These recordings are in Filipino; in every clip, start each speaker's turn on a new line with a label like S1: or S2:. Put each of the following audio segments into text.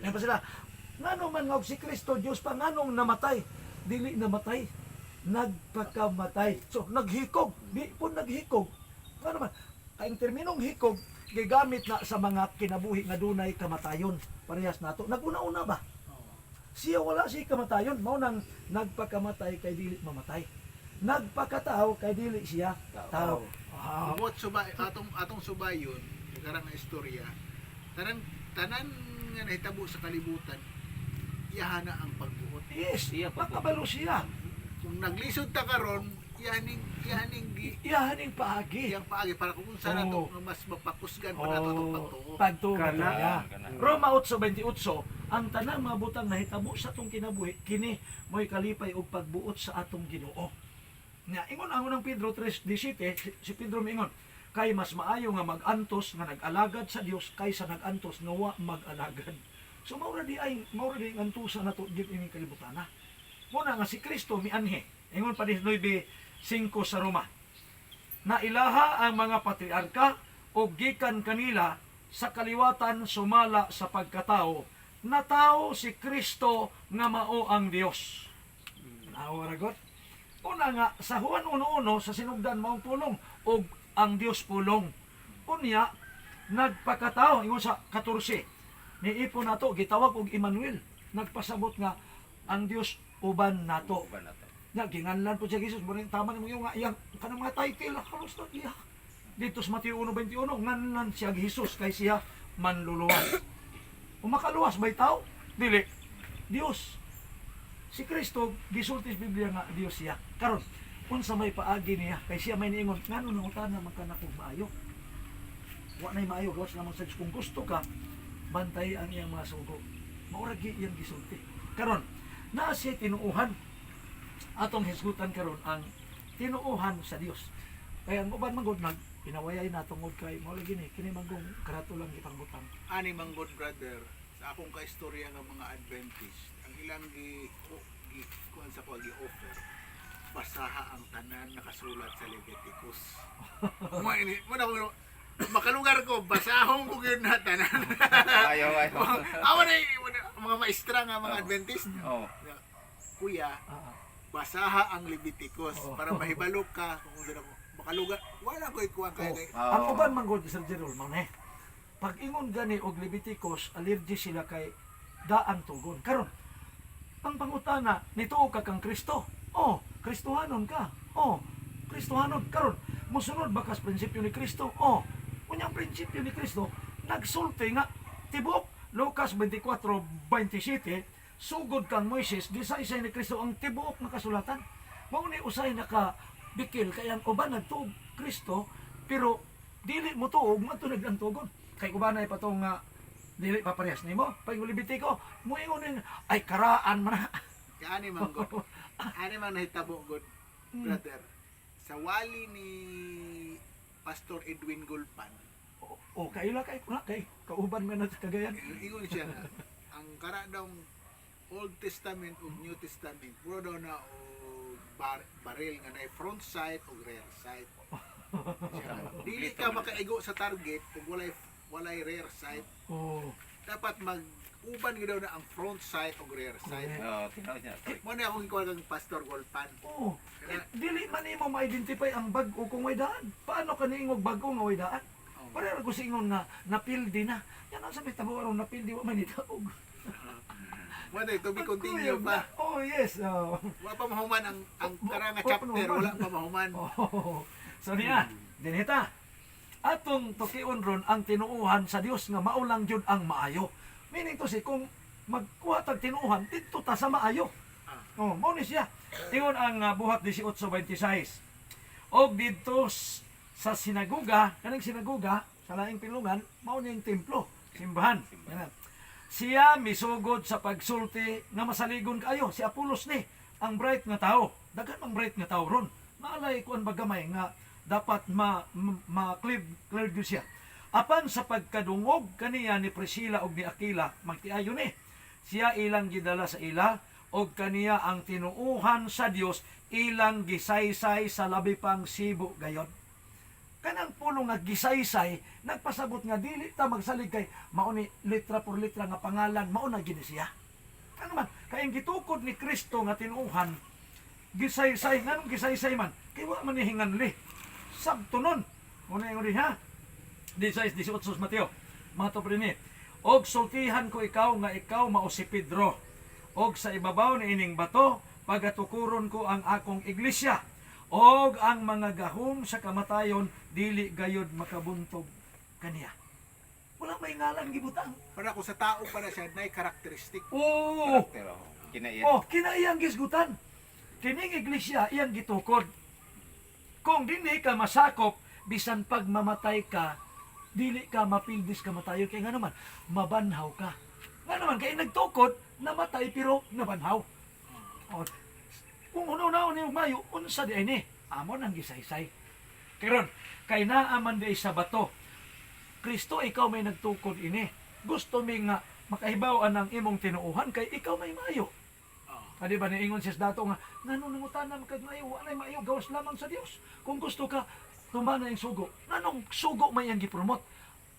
S1: Yan pa sila. Nganong man nga og si Kristo Dios pa nganong namatay? Dili namatay, nagpakamatay. So naghikog, di po naghikog. Ano man? Ang terminong hikog gigamit na sa mga kinabuhi nga dunay kamatayon. Parehas nato. Naguna-una ba? Siya wala siya kamatayon, mao nang nagpakamatay kay dili mamatay. Nagpakatao kay dili siya tao.
S2: Bukod subay atong subayon, karang nga istorya, tanan nga nahitabo sa kalibutan, iyahana ang pagbuot.
S1: Yes,
S3: Siya pa po.
S1: makabalo siya.
S2: Kung naglisod ta karon, iyahaning
S1: Iyahaning paagi.
S2: iyang paagi para kung saan nato nga mas mapakusgan pa nato itong pagtuo.
S1: Pagtuo
S3: Kana.
S1: niya.
S3: Kana.
S1: Roma 8:28, ang tanang mga butang nahitabo sa atong kinabuhi kini mo'y kalipay og pagbuot sa atong Ginoo. Nya ingon ang unang Pedro 3:17, si Pedro mingon, kay mas maayo nga mag-antos nga nag-alagad sa Dios kaysa nag-antos nga wa mag-alagad. So maura di antusa nato gyud ini kalibutana. Muna nga si Kristo mianhi. Ingon pa 9:5 sa Roma. Na ilaha ang mga patriarka o gikan kanila sa kaliwatan sumala sa pagkatao na tao si Kristo nga mao ang Dios. Nawaragot. Una nga sa Juan 1:1 sa sinugdan maong pulong og ang Dios pulong. Unya nagpakatao ingon sa 14. Niipon nato gitawag og Emmanuel. Nagpasabot nga ang Dios uban nato.
S3: Uban na to.
S1: Nga, ginganlan po siya Jesus. Maring tama naman yung nga, iyang kanang mga title, halos na iya. Dito sa Mateo 1:21, nganlan siya Jesus kay siya manluluwas. Umakaluwas ba'y tao? Dili. Dios. Si Kristo, gisulti sa Biblia nga, Dios siya. Karon, unsa may paagi niya, kay siya may niingon, ngano nang utana man ka na kung maayo. Wa na'y maayo, gawas naman sa Diyos. Kung gusto ka, bantay ang iyang mga sugo. Mauragi iyang gisulti. Karon, naa siya tinuuhan atong hisgutan karon ang tinuohan sa Dios. Kaya ang uban manggod nag pinawayay natungod kay mao lagi ni kini manggong karato lang ipangbutang.
S2: Ani manggod brother, sa akong kaistorya ng mga Adventist, ang ilang kuan sa ko gi-offer, basaha ang tanan nakasulat sa Leviticus. Mo na makalugar ko, basahon ko gyud na tanan.
S3: Ayaw.
S2: Awan ay mga maestra nga mga Adventist.
S3: Oh.
S2: Kuya,
S1: Ah,
S2: basaha ang Leviticus
S1: Oh.
S2: para mahibalo ka kung sino ko makalugar. Wala ko ikuan kay kay
S1: ang uban manggod Sir Jerol mao ne. Pag ingon gani og Leviticus, allergy sila kay daan tugon. Karon ang pangutana nituo ka kang Kristo. Oh, Kristohanon ka. Oh, Kristohanon karon mosunod ba ka sa prinsipyo ni Kristo? Oh, unyang prinsipyo ni Kristo nagsulti nga tibok Lucas 24:27 sugod kang Moises di sa isay ni Kristo ang tibuok nga kasulatan. Mao ni usay nakabikil kay ang uban nagtuog Kristo pero dili mo tuog matunag ang tugon. Kay uban ay patong nga dili pa parehas nimo. Pag Levitico mo ingon ay karaan man na.
S2: ani manggod. Ani man nahitabo god brother. Sa wali ni Pastor Edwin Gulpan,
S1: O kaila kay kauban man na sa Cagayan.
S2: ingon siya nga ang kara daw Old Testament ug New Testament puro daw na o baril nga na front sight ug rear sight. Dili ka makaigo sa target kung walay rear sight.
S1: Oh.
S2: Dapat mag-uban gyud daw na ang front sight ug rear sight.
S3: Oh, tinaw niya.
S2: Mo na akong ikuha kang Pastor Golpan.
S1: Oh. Dili man nimo ma-identify ang bag-o kung way daan. Paano ka niingog bag-o nga way daan? Pareho ko singon nga napildi na. Yan ang sabi tabo aron napildi wa man itaog.
S2: Mo na to be continue pa.
S1: Oh yes. Oh.
S2: Wa pa mahuman ang kara nga chapter, wala pa mahuman.
S1: Oh. So niya, dinita. Atong tukion ron ang tinuuhan sa Dios nga maulang jud ang maayo. Meaning to si kung magkuha tag tinuuhan didto ta sa maayo. Oh, mao ni siya. Ingon ang buhat 18:26. Og didto sa sinagoga, kanang sinagoga sa laing pilungan, mao ni ang templo, simbahan. Yan. Siya misugod sa pagsulti nga masaligon kaayo si Apolos ni ang bright nga tao. Daghan ang bright nga tao ron. Maalay kuan bagamay nga dapat clear gyud siya. Apan sa pagkadungog kaniya ni Priscilla ug ni Aquila magtiayo ni. Siya ilang gidala sa ila og kaniya ang tinuuhan sa Dios ilang gisaysay sa labi pang sibo gayon. kanang pulong nga gisaysay nagpasabot nga dili ta magsalig kay mao ni litra por litra nga pangalan mao na gini siya. Ano man kay ang gitukod ni Kristo nga tinuuhan gisaysay nganong gisaysay man kay wa man ni hinganli sabtunon mo na ingon ha 16:18 Mateo mga to ni og sultihan ko ikaw nga ikaw mao si Pedro og sa ibabaw ni ining bato pagatukuron ko ang akong iglesia og ang mga gahom sa kamatayon dili gayud makabuntog kaniya. Wala may ngalan gibutang.
S2: Para ko sa tao para siya na karakteristik.
S1: Oh,
S3: Pero kinaiya.
S1: oh, kinaiyang gisgutan. Kining iglesia iyang gitukod. Kung dili ka masakop bisan pag mamatay ka, dili ka mapildis kamatayon kay nga naman mabanhaw ka. Nga naman kay nagtukod namatay pero nabanhaw. Oh, kung uno-unaw ni Mayo, unsa di ay ni? Amon ang gisaysay. Karon, kay naaman di sa bato. Kristo, ikaw may nagtukod ini. Gusto mi nga makahibaw ang imong tinuuhan kay ikaw may mayo. Adi ba niingon siya sa dato nga, nganong nangutanan kag mayo, walay mayo, gawas lamang sa Dios. Kung gusto ka, tumana yung sugo. Nganong sugo may yang gipromote?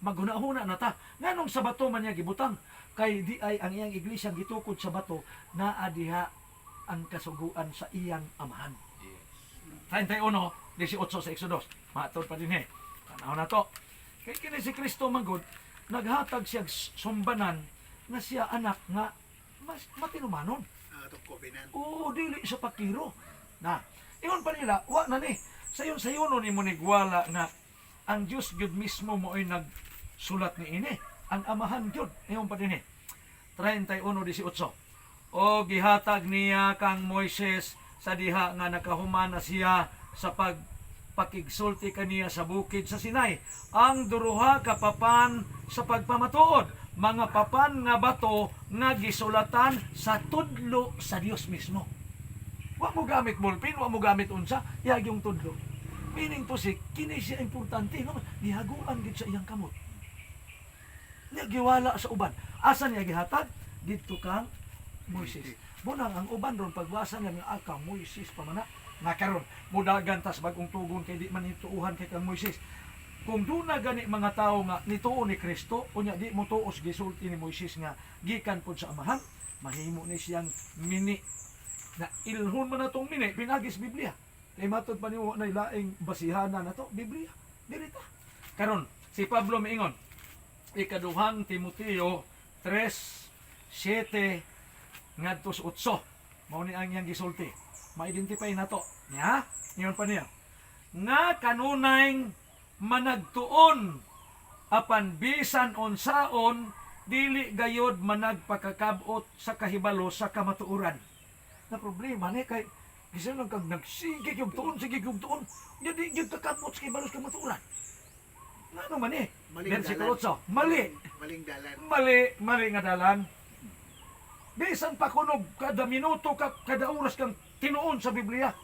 S1: Maghuna-huna na ta. Nganong sa bato man niya gibutang? Kay di ay ang iyang iglesia gitukod sa bato na adiha ang kasuguan sa iyang amahan. 31:18 sa Exodus. Matod pa din Tanaw na to. Kay kini si Kristo manggod, naghatag siya sumbanan na siya anak nga mas matinumanon.
S2: Itong covenant.
S1: Oo, dili sa pakiro. Na, ingon pa nila, wa na ni. Sayon-sayono ni mo nigwala nga ang Diyos Gud mismo mo ay nagsulat ni ini. Ang amahan Gud. Ingon pa din 31:18. O gihatag niya kang Moises sa diha nga nakahuman na siya sa pagpakigsulti kaniya sa bukid sa Sinai. Ang duruha ka papan sa pagpamatuod, mga papan nga bato nga gisulatan sa tudlo sa Dios mismo. Wa mo gamit ballpen, wa mo gamit unsa, yag yung tudlo. Meaning to say, kini siya importante, no? Gihaguan gid sa iyang kamot. Niya giwala sa uban. Asa niya gihatag? Didto kang Moises. Munang ang uban ron pagbasa niya nga aka Moises pamana nakaron mudagan tas bagong tugon kay di man ituuhan kay kang Moises. Kung duna gani mga tawo nga nituo ni Kristo unya di mo tuos gisulti ni Moises nga gikan pud sa amahan, mahimo ni siyang mini na ilhon man natong mini pinagis Biblia. Kay matud pa niyo na laing basihana na to Biblia. Dirita. Karon si Pablo miingon ikaduhang Timoteo 3:7 ngadto sa 8 mao ni ang iyang gisulti ma-identify nato niya ingon pa niya nga kanunay managtuon apan bisan unsaon dili gayod managpakakabot sa kahibalo sa kamatuoran. Na problema ni kay bisan lang kag nagsigig yung tuon sigig yung tuon di gyud kakabot sa kahibalo sa kamatuoran. Ngano man versikulo 8
S2: Maling dalan.
S1: mali nga dalan. Bisan pa kunog kada minuto kada oras kang tinuon sa Biblia.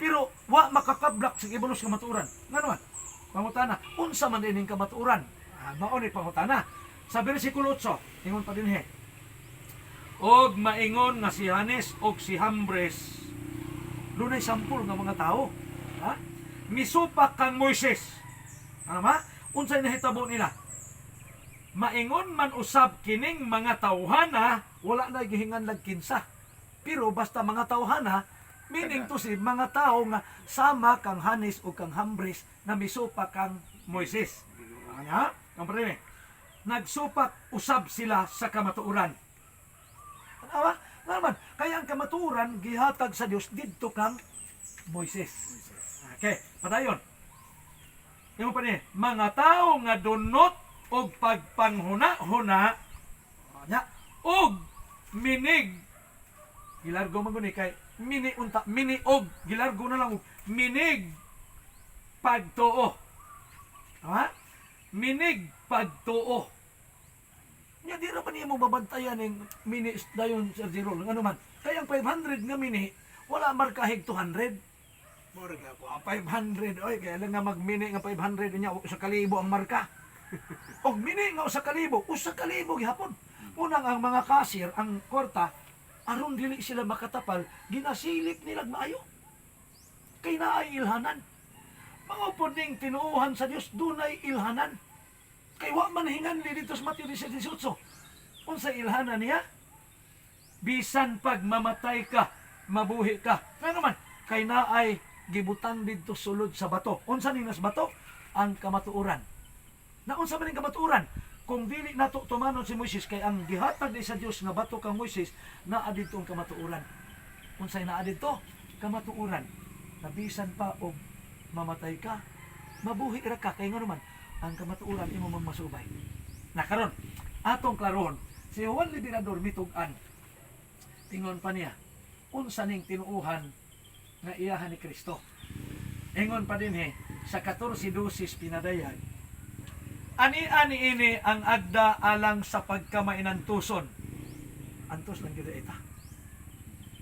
S1: Pero wa makakablak sa ibalos kamatuoran. Ngano man? Pangutana, unsa man dining kamatuoran? Mao ni pangutana. Sa bersikulo 8, ingon pa dinhi. Og maingon nga si Hanes og si Hambres. Dunay sampol nga mga tao. Ha? Misupak kang Moises. Ano ma? Unsay nahitabo nila? Maingon man usab kining mga tawhana wala na gihinganlag kinsa. Pero basta mga tawhana meaning to si mga tao nga sama kang Hanes o kang Hambres na misupak kang Moises. Anya? Kampre. Nagsupak usab sila sa kamatuoran. Ano naman? Kaya ang kamatuoran gihatag sa Dios didto kang Moises. Okay, padayon. Yung pa ni, mga tao nga dunot og pagpanghuna-huna nya og minig gilargo man guni kay mini unta mini og gilargo na lang og minig pagtuo ha minig pagtuo nya di ra pa niya mo babantayan ning mini dayon Sir Zero ano man kay ang 500 nga mini wala markahig 200
S2: More ako.
S1: 500 oy kaya lang nga magmini nga 500 nya sa kalibo ang marka. Og mini nga usa ka libo gihapon. Unang ang mga cashier, ang kwarta aron dili sila makatapal, ginasilip nila maayo. Kay naay ilhanan. Mao pod ning tinuuhan sa Dios dunay ilhanan. Kay wa man hinganli dito sa Mateo 18. Unsa ilhanan niya? Bisan pag mamatay ka, mabuhi ka. Nga naman, kay naay gibutang didto sulod sa bato. Unsa ning nas bato? Ang kamatuoran. Na unsa man ning kamatuoran? Kung dili nato tumanon si Moises kay ang gihatag ni sa Dios nga bato kang Moises, naa didto ang kamatuoran. Unsay naa didto? Kamatuoran. Na bisan pa og mamatay ka, mabuhi ra ka kay nga naman ang kamatuoran imo masubay. Na karon, atong klarohon, si Juan Liberador mitug-an. Tingon pa niya, unsa ning tinuuhan nga iyahan ni Kristo. Ingon pa din sa 14:12 pinadayag. Ani-ani ini ang agda alang sa pagkamainantuson. Antos lang gyud ita.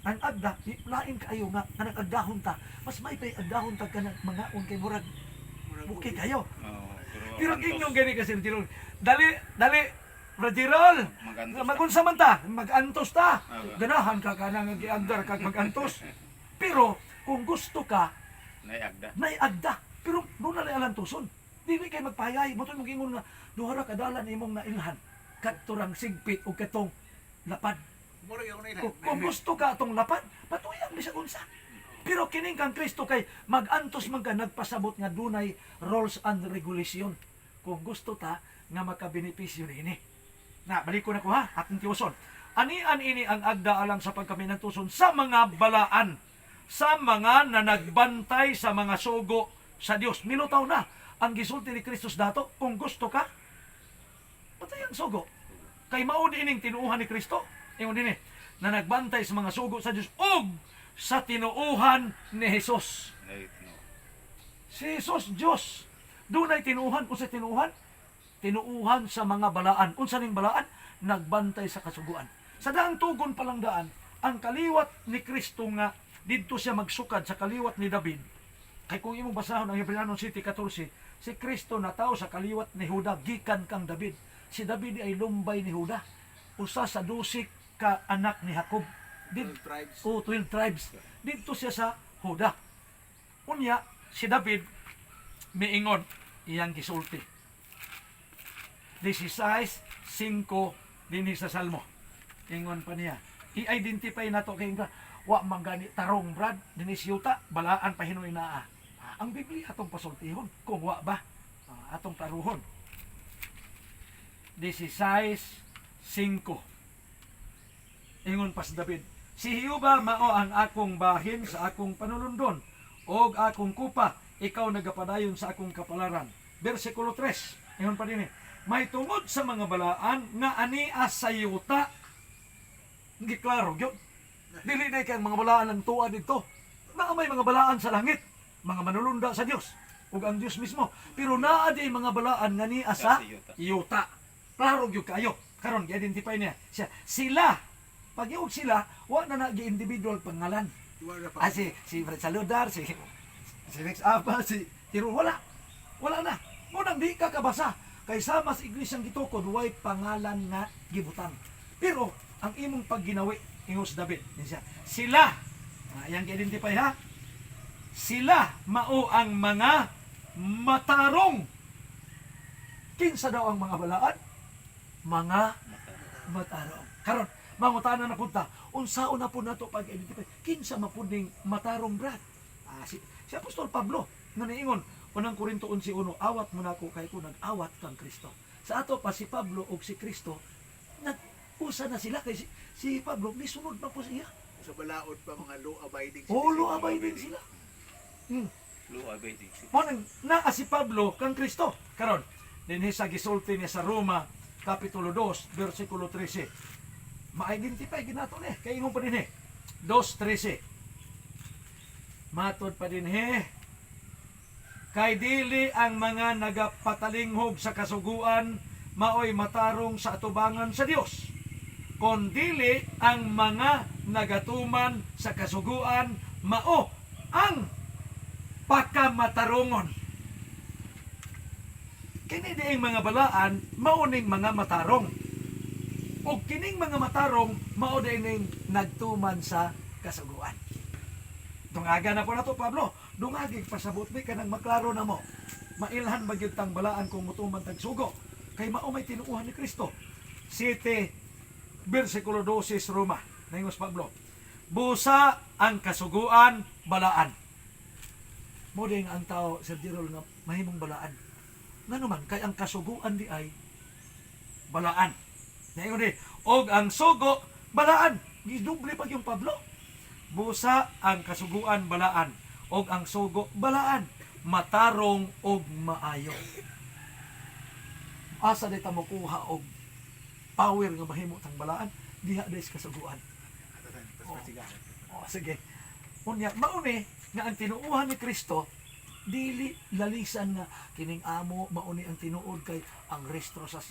S1: Ang agda, lain kayo nga nagagdahon ta. Mas may pay agdahon ta kanang mga kay murag bukid kayo. Pero inyong gani kasi Tirol. Dali, Brajirol. Magunsa man ta, magantos ta. Ganahan ka kanang giagdar kag magantos. Pero kung gusto ka, nay agda. Pero doon na alantuson. Dili kay magpahayay. Matun mong ingon nga, duhara kadalan imong nailhan. Katurang sigpit o katong lapad. Kung gusto ka atong lapad, patuyang bisag unsa. Pero kining kang Kristo kay magantos man ka nagpasabot nga dunay rules and regulation. Kung gusto ta nga makabenepisyo niini. Na balik ko na ko ha, atong tiuson. Anian ini ang agda alang sa pagkaminantuson sa mga balaan, sa mga nanagbantay sa mga sugo sa Dios. Minutaw na ang gisulti ni Kristo dato. Kung gusto ka, patay ang sugo. Kay maudi ining tinuuhan ni Kristo. Ingon din na nagbantay sa mga sugo sa Dios og sa tinuuhan ni Jesus. Si Jesus Dios. Dunay tinuuhan. Unsa tinuuhan? Tinuuhan sa mga balaan. Unsa ning balaan? Nagbantay sa kasuguan. Sa daang tugon palang daan, ang kaliwat ni Kristo nga didto siya magsukad sa kaliwat ni David. Kay kung imong basahon ang Hebreano 7:14, si Kristo nataw sa kaliwat ni Juda gikan kang David. Si David ay lumbay ni Juda. Usa sa 12 ka anak ni Jacob. 12 tribes. Dito siya sa Juda. Unya, si David miingon iyang gisulti. 16:5 dinhi sa Salmo. Ingon pa niya. I-identify nato kay wa manggani tarong brad dinhi yuta balaan pa hinuy naa. Ang Biblia atong pasultihon kung wa ba atong taruhon. 16:5 ingon pa si David, si Jehova mao ang akong bahin sa akong panulundon, og akong kupa, ikaw nagapadayon sa akong kapalaran. Versikulo 3, ingon pa din may tungod sa mga balaan nga ania sa yuta. Giklaro gyud. Dili na kay mga balaan ng tuwa dito. May mga balaan sa langit, mga manulunda sa Dios, ug ang Dios mismo. Pero naa di mga balaan nga ania sa yuta. Klaro gyud kayo. Karon gi-identify niya siya. Sila pag yung sila, wa na nag-individual pangalan. Si Fred Saludar, si Rex Apa, si Tiro, wala na. Munang di ka kabasa. Kay sama sa iglesyang gitukod, way pangalan nga gibutang. Pero, ang imong pagginawi, ingos David, siya, sila, yang i-identify ha, sila mao ang mga matarong. Kinsa daw ang mga balaan? Mga matarong. Karon, mangutana na punta, unsaon na po nato pag-identify, kinsa mapuning matarong brad? Si Apostol Pablo, nga niingon, unang Korinto 11:1, awat mo na ko kay ko nag-awat kang Kristo. Sa ato pa si Pablo o si Kristo, nag-usa na sila, kay si Pablo, may sunod pa po siya.
S2: Sa balaod pa mga law-abiding
S1: law-abiding sila.
S3: Law-abiding.
S1: Naa si Pablo kang Kristo. Karon, dinhi sa gisulti niya sa Roma, Kapitulo 2, versikulo 13. Ma-identify ginato ni kay ingon pa din 2:13. Matod pa din kay dili ang mga nagapatalinghog sa kasuguan maoy matarong sa atubangan sa Dios, kon dili ang mga nagatuman sa kasuguan mao ang pakamatarongon. Kini diing mga balaan mauning mga matarong. O kining mga matarong mao dining nagtuman sa kasuguan. Tungaga na po na to Pablo. dungagig pasabot mi kanang maklaro na mo. Mailhan magyud tang balaan kung mutuman tag sugo. Kay mao may tinuuhan ni Kristo. 7 versikulo 12 Roma. Nangos Pablo. Busa ang kasuguan balaan. Mo din ang tao Sir Gerald nga mahimong balaan. Ngano man kay ang kasuguan di ay balaan. Naingon di, og ang sugo balaan. Giduble pag yung Pablo. Busa ang kasuguan balaan, og ang sugo balaan, matarong og maayo. Asa di ta makuha og power nga mahimo tang balaan diha des kasuguan. Sige. Unya mauni nga ang tinuuhan ni Kristo dili lalisan nga kining amo mauni ang tinuod kay ang restro sa